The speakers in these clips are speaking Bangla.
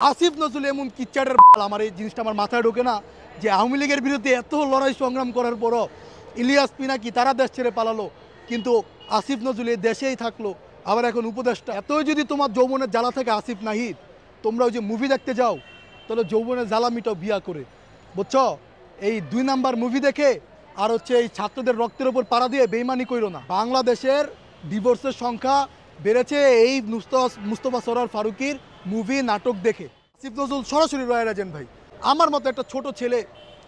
আসিফ নজরুল এমন কিচ্চাটের আমার এই জিনিসটা আমার মাথায় ঢোকে না যে আওয়ামী লীগের বিরুদ্ধে এত লড়াই সংগ্রাম করার পরও ইলিয়াস পিনাকি তারা দেশ ছেড়ে পালালো, কিন্তু আসিফ নজরুল এই দেশেই থাকলো। আবার এখন উপদেষ্টা। এতই যদি তোমার যৌবনের জ্বালা থেকে আসিফ নাহিদ, তোমরা ওই যে মুভি দেখতে যাও, তাহলে যৌবনের জ্বালা মিটাও বিয়া করে, বুঝছো? এই ২ নাম্বার মুভি দেখে আর হচ্ছে এই ছাত্রদের রক্তের ওপর পাড়া দিয়ে বেইমানি কইরো না। বাংলাদেশের ডিভোর্সের সংখ্যা বেড়েছে এই মুস্তফা সরোয়ার ফারুকীর মুভি নাটক দেখে। আসিফ নজরুল সরাসরি রয়্যাল এজেন্ট ভাই। আমার মতো একটা ছোট ছেলে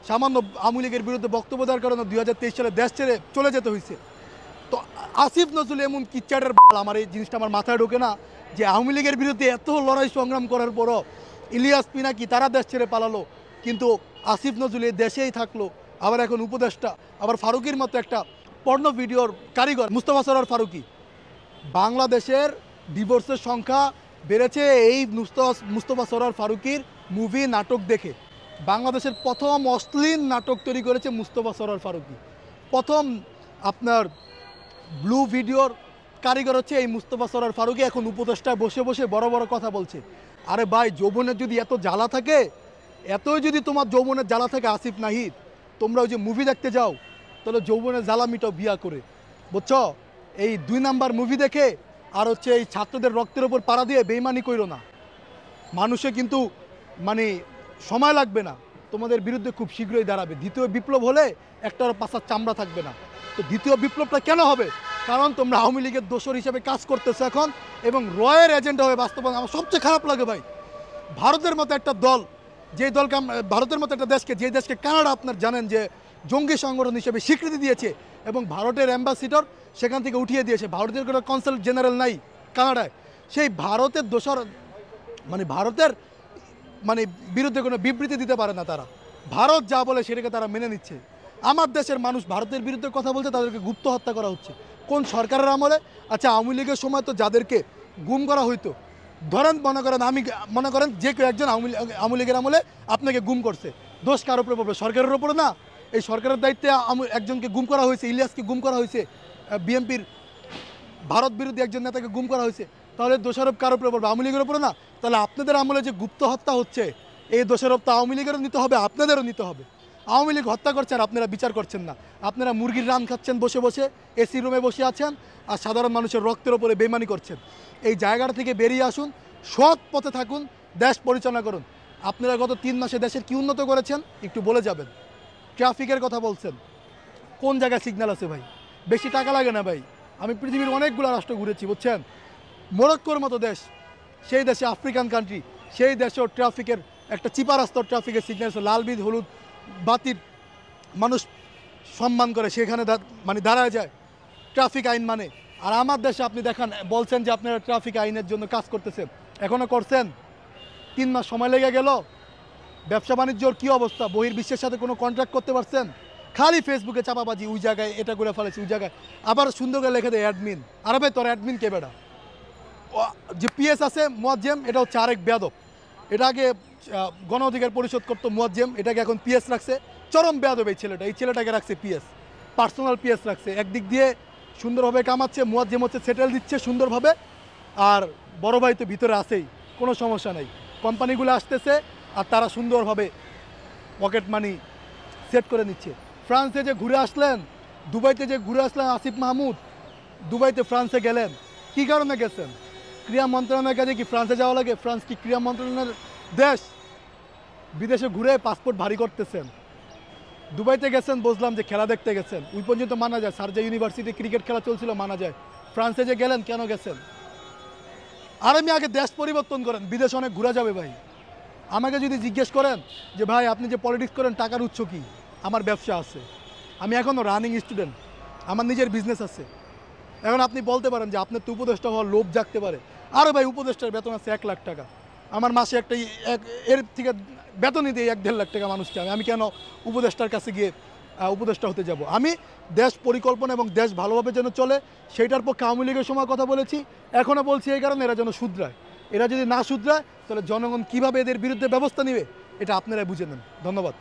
সামান্য আওয়ামী লীগের বিরুদ্ধে বক্তব্য দেওয়ার কারণে ২০২৩ সালে দেশ ছেড়ে চলে যেতে হয়েছে। তো আসিফ নজরুল এমন কিচ্চাটের আমার এই জিনিসটা আমার মাথায় ঢোকে না যে আওয়ামী লীগের বিরুদ্ধে এত লড়াই সংগ্রাম করার পরও ইলিয়াস পিনাকি তারা দেশ ছেড়ে পালালো, কিন্তু আসিফ নজরুল এই দেশেই থাকলো। আবার এখন উপদেষ্টা। আবার ফারুকির মতো একটা পর্ণ ভিডিওর কারিগর মুস্তফা সরোয়ার ফারুকী। বাংলাদেশের ডিভোর্সের সংখ্যা বেড়েছে এই মুস্তফা সরোয়ার ফারুকীর মুভি নাটক দেখে। বাংলাদেশের প্রথম অশ্লীল নাটক তৈরি করেছে মুস্তফা সরোয়ার ফারুকী। প্রথম আপনার ব্লু ভিডিওর কারিগর হচ্ছে এই মুস্তফা সরোয়ার ফারুকী। এখন উপদেষ্টায় বসে বসে বড় বড় কথা বলছে। আরে ভাই, যৌবনের যদি এত জ্বালা থাকে, এতই যদি তোমার যৌবনের জ্বালা থাকে আসিফ নাহিদ, তোমরা ওই যে মুভি দেখতে যাও, তাহলে যৌবনের জ্বালা মিটাও বিয়া করে, বুঝছো? এই ২ নাম্বার মুভি দেখে আর হচ্ছে এই ছাত্রদের রক্তের ওপর পাড়া দিয়ে বেইমানি কইরো না। মানুষে কিন্তু মানে সময় লাগবে না, তোমাদের বিরুদ্ধে খুব শীঘ্রই দাঁড়াবে। দ্বিতীয় বিপ্লব হলে একটার পাশার চামড়া থাকবে না। তো দ্বিতীয় বিপ্লবটা কেন হবে? কারণ তোমরা আওয়ামী লীগের দোসর হিসেবে কাজ করতেছো এখন, এবং রয়ের এজেন্ডা হয়ে বাস্তবায়ন। আমার সবচেয়ে খারাপ লাগে ভাই, ভারতের মতো একটা দল, যে দলকে ভারতের মতো একটা দেশকে, যে দেশকে কানাডা আপনার জানেন যে জঙ্গি সংগঠন হিসেবে স্বীকৃতি দিয়েছে, এবং ভারতের অ্যাম্বাসিডর সেখান থেকে উঠিয়ে দিয়েছে। ভারতের কোনো কনসাল জেনারেল নাই কানাডায়। সেই ভারতের দোসর ভারতের বিরুদ্ধে কোনো বিবৃতি দিতে পারে না তারা। ভারত যা বলে সেটাকে তারা মেনে নিচ্ছে। আমার দেশের মানুষ ভারতের বিরুদ্ধে কথা বলছে, তাদেরকে গুপ্ত হত্যা করা হচ্ছে। কোন সরকারের আমলে? আচ্ছা, আওয়ামী লীগের সময় তো যাদেরকে গুম করা হইতো, ধরেন মনে করেন যে কেউ একজন আওয়ামী লীগের আমলে আপনাকে গুম করছে, দোষ কার উপরে পড়বে? সরকারের উপরে না? এই সরকারের দায়িত্বে একজনকে গুম করা হয়েছে, ইলিয়াসকে গুম করা হয়েছে, বিএনপির ভারত বিরোধী একজন নেতাকে গুম করা হয়েছে, তাহলে দোষারোপ কার উপরে পড়বে? আওয়ামী লীগের উপরে না? তাহলে আপনাদের আমলে যে গুপ্ত হত্যা হচ্ছে, এই দোষারোপ তো আওয়ামী লীগেরও নিতে হবে, আপনাদেরও নিতে হবে। আওয়ামী লীগ হত্যা করছেন, আপনারা বিচার করছেন না। আপনারা মুরগির রান খাচ্ছেন বসে বসে, এসি রুমে বসে আছেন, আর সাধারণ মানুষের রক্তের ওপরে বেইমানি করছেন। এই জায়গাটা থেকে বেরিয়ে আসুন, সৎ পথে থাকুন, দেশ পরিচালনা করুন। আপনারা গত ৩ মাসে দেশের কী উন্নত করেছেন একটু বলে যাবেন। ট্রাফিকের কথা বলছেন, কোন জায়গায় সিগন্যাল আছে ভাই? বেশি টাকা লাগে না ভাই। আমি পৃথিবীর অনেকগুলো রাষ্ট্র ঘুরেছি, বুঝছেন? মরক্কোর মতো দেশ, সেই দেশে আফ্রিকান কান্ট্রি, সেই দেশেও ট্রাফিকের একটা চিপা রাস্তার ট্রাফিকের সিগন্যাল আছে, লাল বিদ হলুদ বাতির মানুষ সম্মান করে, সেখানে দাঁড়ায় যায় ট্রাফিক আইন মানে। আর আমার দেশে আপনি দেখান, বলছেন যে আপনারা ট্রাফিক আইনের জন্য কাজ করতেছেন, এখনও করছেন? ৩ মাস সময় লেগে গেল। ব্যবসা বাণিজ্যর কী অবস্থা? বহির্বিশ্বের সাথে কোনো কন্ট্রাক্ট করতে পারছেন? খালি ফেসবুকে চাপাবাজি, ওই জায়গায় এটা করে ফেলেছি, ওই জায়গায় আবার সুন্দর করে লেখা দেয় অ্যাডমিন। আরে ভাই, তোর অ্যাডমিন কে বেটা? যে পিএস আছে মুয়াজ্জেম, এটা হচ্ছে আরেক বেয়াদব। এটা আগে গণ অধিকার পরিষদ করতো মুয়াজ্জেম, এটাকে এখন পিএস রাখছে। চরম বেয়াদব এই ছেলেটা। এই ছেলেটাকে রাখছে পিএস, পার্সোনাল পিএস রাখছে। একদিক দিয়ে সুন্দরভাবে কামাচ্ছে, মুয়াজ্জেম হচ্ছে সেটেল দিচ্ছে সুন্দরভাবে, আর বড় ভাই তো ভিতরে আসেই, কোনো সমস্যা নেই। কোম্পানিগুলো আসতেছে আর তারা সুন্দরভাবে পকেট মানি সেট করে নিচ্ছে। ফ্রান্সে যে ঘুরে আসলেন, দুবাইতে যে ঘুরে আসলেন আসিফ মাহমুদ, দুবাইতে ফ্রান্সে গেলেন, কী কারণে গেছেন? ক্রীড়া মন্ত্রণালয়ের কাছে কি ফ্রান্সে যাওয়া লাগে? ফ্রান্স কি ক্রীড়া মন্ত্রণালয়ের দেশ? বিদেশে ঘুরে পাসপোর্ট ভারী করতেছেন। দুবাইতে গেছেন, বুঝলাম যে খেলা দেখতে গেছেন, ওই পর্যন্ত মানা যায়। শারজা ইউনিভার্সিটি ক্রিকেট খেলা চলছিল, মানা যায়। ফ্রান্সে যে গেলেন, কেন গেছেন? আর আমি আগে দেশ পরিবর্তন করেন, বিদেশে অনেক ঘোরা যাবে ভাই। আমাকে যদি জিজ্ঞেস করেন যে ভাই আপনি যে পলিটিক্স করেন টাকার উৎস কী, আমার ব্যবসা আছে, আমি এখনও রানিং স্টুডেন্ট, আমার নিজের বিজনেস আছে। এখন আপনি বলতে পারেন যে আপনার তো উপদেষ্টা হওয়ার লোভ জাগতে পারে। আরে ভাই, উপদেষ্টার বেতন আছে 1 লাখ টাকা, আমার মাসে একটা এর থেকে বেতনই দিই 1-1.5 লাখ টাকা মানুষকে। আমি কেন উপদেষ্টার কাছে গিয়ে উপদেষ্টা হতে যাব? আমি দেশ পরিকল্পনা এবং দেশ ভালোভাবে যেন চলে সেইটার পক্ষে আওয়ামী লীগের সময় কথা বলেছি, এখনও বলছি। এই কারণে এরা যেন শুধরায়। এরা যদি না শুধরায়, তাহলে জনগণ কীভাবে এদের বিরুদ্ধে ব্যবস্থা নেবে, এটা আপনারাই বুঝে নেন। ধন্যবাদ।